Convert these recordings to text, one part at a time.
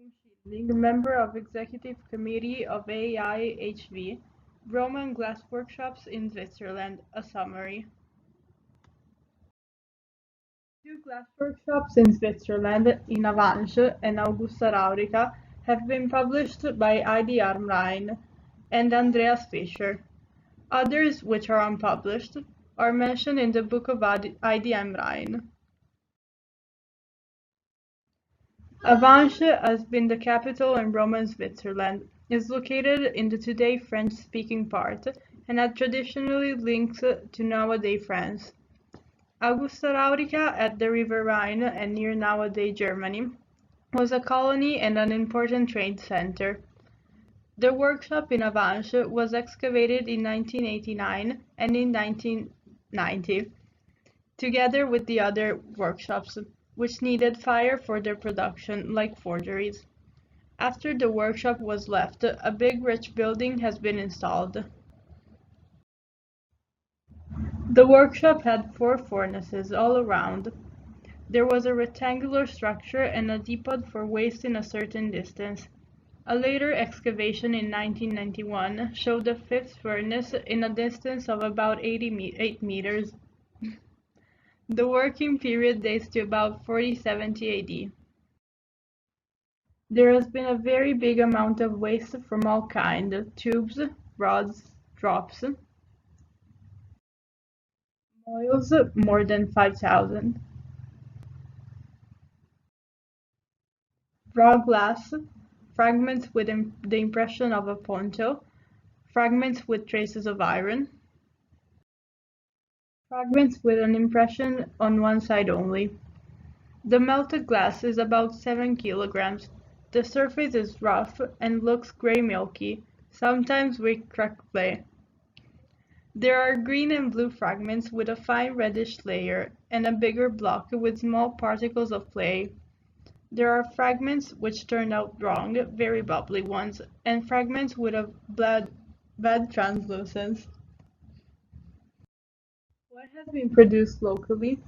Fünfshilling, member of Executive Committee of AIHV, Roman Glassworkshops in Switzerland. A summary. Two glass workshops in Switzerland, in Avanches and Augusta Raurica, have been published by IDR Rhein and Andreas Fischer. Others, which are unpublished, are mentioned in the book of IDM Rhein. Avanches has been the capital in Roman Switzerland, is located in the today French-speaking part, and had traditionally links to nowadays France. Augusta Raurica, at the river Rhine and near nowadays Germany, was a colony and an important trade center. The workshop in Avanches was excavated in 1989 and in 1990, together with the other workshops, which needed fire for their production, like forgeries. After the workshop was left, a big rich building has been installed. The workshop had 4 furnaces all around. There was a rectangular structure and a depot for waste in a certain distance. A later excavation in 1991 showed a 5th furnace in a distance of about 8 meters. The working period dates to about 4070 AD. There has been a very big amount of waste from all kinds: tubes, rods, drops, moils, more than 5,000. Raw glass, fragments with the impression of a ponto, fragments with traces of iron, fragments with an impression on one side only. The melted glass is about 7 kilograms. The surface is rough and looks gray milky, sometimes with cracked clay. There are green and blue fragments with a fine reddish layer, and a bigger block with small particles of clay. There are fragments which turn out wrong, very bubbly ones, and fragments with a bad translucence. What has been produced locally?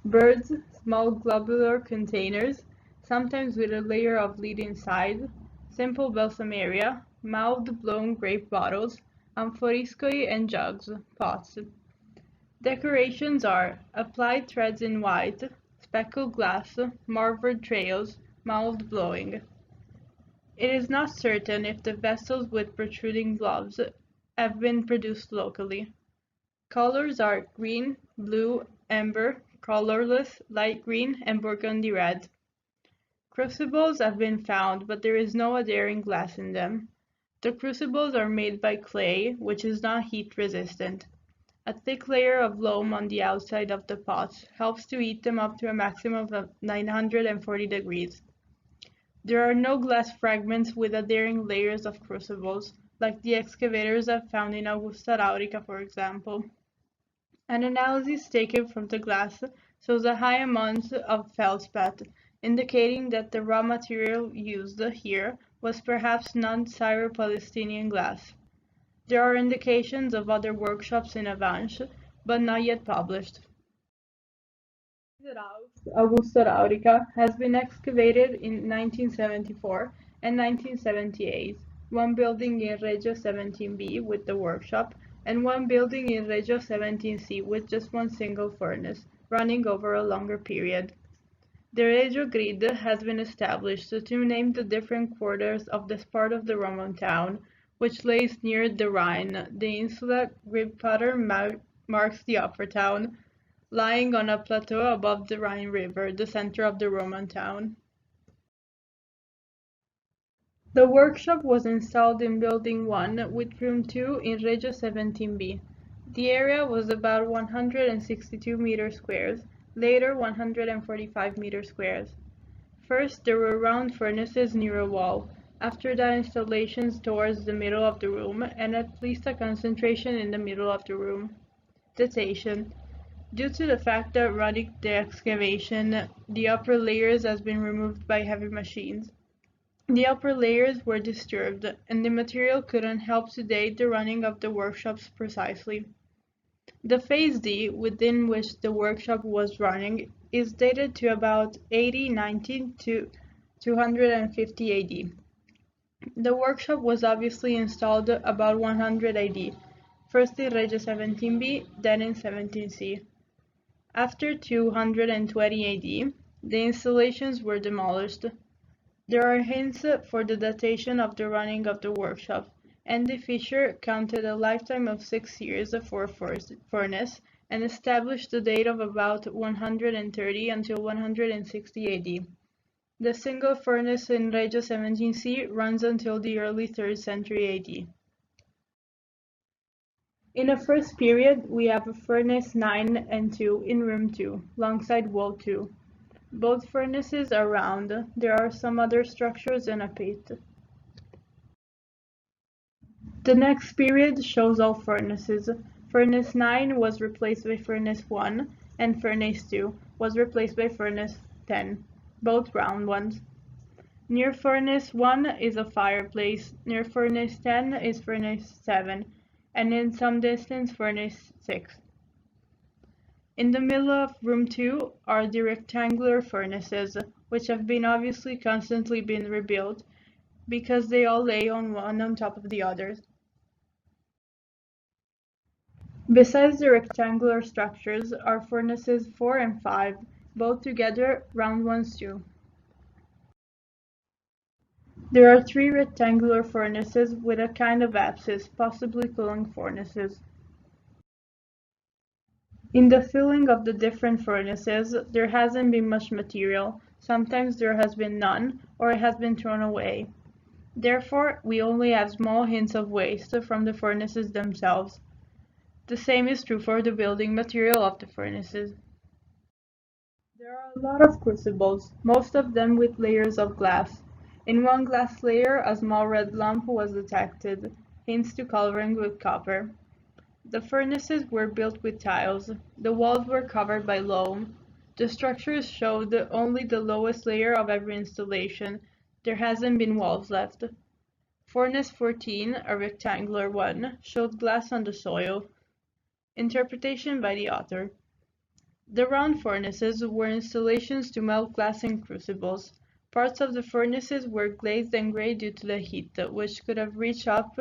Birds, small globular containers, sometimes with a layer of lead inside, simple balsameria, mouthed blown grape bottles, amphoriscoi and jugs, pots. Decorations are applied threads in white, speckled glass, marbled trails, mouthed blowing. It is not certain if the vessels with protruding globes have been produced locally. Colors are green, blue, amber, colorless, light green, and burgundy red. Crucibles have been found, but there is no adhering glass in them. The crucibles are made by clay, which is not heat resistant. A thick layer of loam on the outside of the pots helps to heat them up to a maximum of 940 degrees. There are no glass fragments with adhering layers of crucibles, like the excavators have found in Augusta Raurica, for example. An analysis taken from the glass shows a high amount of feldspar, indicating that the raw material used here was perhaps non-Syro-Palestinian glass. There are indications of other workshops in Avanches, but not yet published. The house, Augusta Raurica, has been excavated in 1974 and 1978, one building in Reggio 17B with the workshop, and one building in Reggio 17C with just one single furnace, running over a longer period. The Reggio grid has been established to name the different quarters of this part of the Roman town, which lays near the Rhine. The insula grid pattern marks the upper town, lying on a plateau above the Rhine River, the center of the Roman town. The workshop was installed in Building 1 with Room 2 in Reggio 17B. The area was about 162 meters squares, later 145 meters squares. First, there were round furnaces near a wall. After that, installations towards the middle of the room, and at least a concentration in the middle of the room. Datation. Due to the fact that running the excavation, the upper layers has been removed by heavy machines. The upper layers were disturbed, and the material couldn't help to date the running of the workshops precisely. The phase D, within which the workshop was running, is dated to about 8019 to 250 AD. The workshop was obviously installed about 100 AD, first in Reggio 17b, then in 17c. After 220 AD, the installations were demolished. There are hints for the datation of the running of the workshop. Andy Fisher counted a lifetime of 6 years for a furnace and established the date of about 130 until 160 AD. The single furnace in Reggio 17c runs until the early 3rd century AD. In the first period, we have furnace 9 and 2 in room 2, alongside wall 2. Both furnaces are round. There are some other structures and a pit. The next period shows all furnaces. Furnace 9 was replaced by Furnace 1, and Furnace 2 was replaced by Furnace 10, both round ones. Near Furnace 1 is a fireplace, near Furnace 10 is Furnace 7, and in some distance Furnace 6. In the middle of room 2 are the rectangular furnaces, which have been obviously constantly been rebuilt, because they all lay on one on top of the others. Besides the rectangular structures are furnaces 4 and 5, both together round ones too. There are 3 rectangular furnaces with a kind of apsis, possibly cooling furnaces. In the filling of the different furnaces, there hasn't been much material. Sometimes there has been none, or it has been thrown away. Therefore, we only have small hints of waste from the furnaces themselves. The same is true for the building material of the furnaces. There are a lot of crucibles, most of them with layers of glass. In one glass layer, a small red lump was detected, hints to coloring with copper. The furnaces were built with tiles. The walls were covered by loam. The structures showed only the lowest layer of every installation. There hasn't been walls left. Furnace 14, a rectangular one, showed glass on the soil. Interpretation by the author. The round furnaces were installations to melt glass in crucibles. Parts of the furnaces were glazed and gray due to the heat, which could have reached up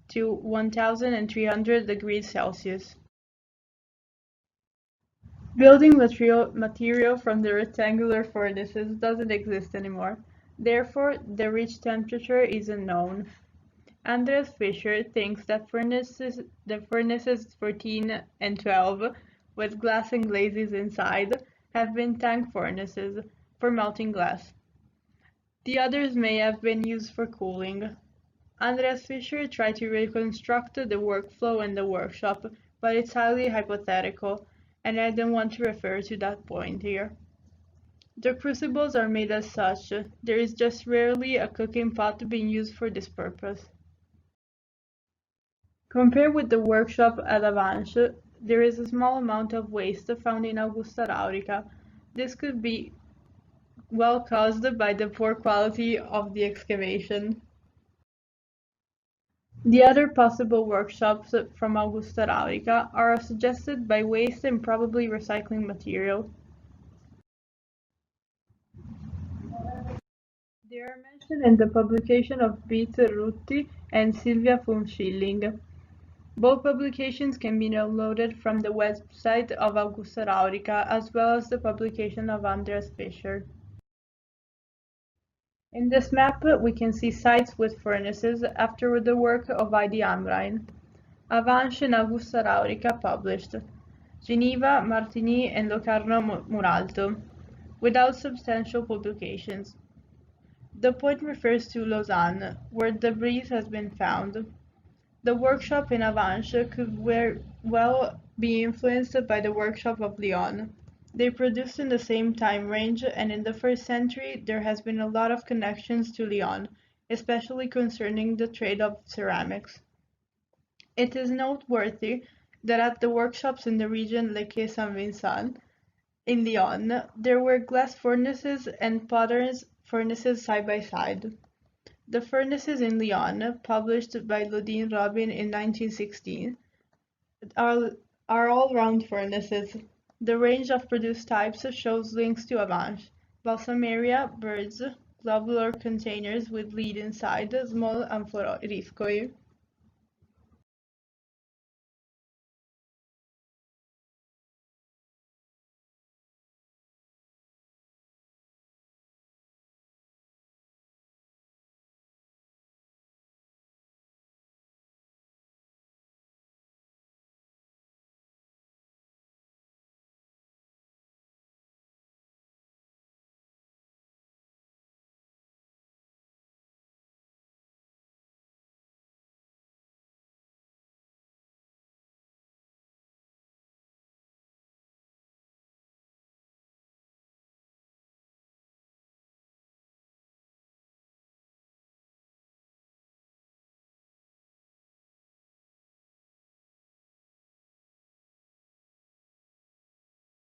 to 1,300 degrees Celsius. Building material from the rectangular furnaces doesn't exist anymore. Therefore, the reach temperature isn't known. Andreas Fischer thinks that the furnaces 14 and 12, with glass and glazes inside, have been tank furnaces for melting glass. The others may have been used for cooling. Andreas Fischer tried to reconstruct the workflow in the workshop, but it's highly hypothetical, and I don't want to refer to that point here. The crucibles are made as such. There is just rarely a cooking pot being used for this purpose. Compared with the workshop at Avanche, there is a small amount of waste found in Augusta Raurica. This could be well caused by the poor quality of the excavation. The other possible workshops from Augusta Raurica are suggested by waste and probably recycling material. They are mentioned in the publication of V.E.R.I and Sylvia Fünfshilling. Both publications can be downloaded from the website of Augusta Raurica, as well as the publication of Andreas Fischer. In this map, we can see sites with furnaces after the work of I.D. Amrine. Avanche and Augusta Raurica published. Geneva, Martigny, and Locarno Muralto, without substantial publications. The point refers to Lausanne, where debris has been found. The workshop in Avanche could well be influenced by the workshop of Lyon. They produced in the same time range, and in the 1st century there has been a lot of connections to Lyon, especially concerning the trade of ceramics. It is noteworthy that at the workshops in the region Les Quais Saint-Vincent, in Lyon, there were glass furnaces and potter's furnaces side by side. The furnaces in Lyon, published by Lodin Robin in 1916, are all round furnaces. The range of produced types shows links to Avanche, Balsameria, birds, globular containers with lid inside, small amphoriscoi.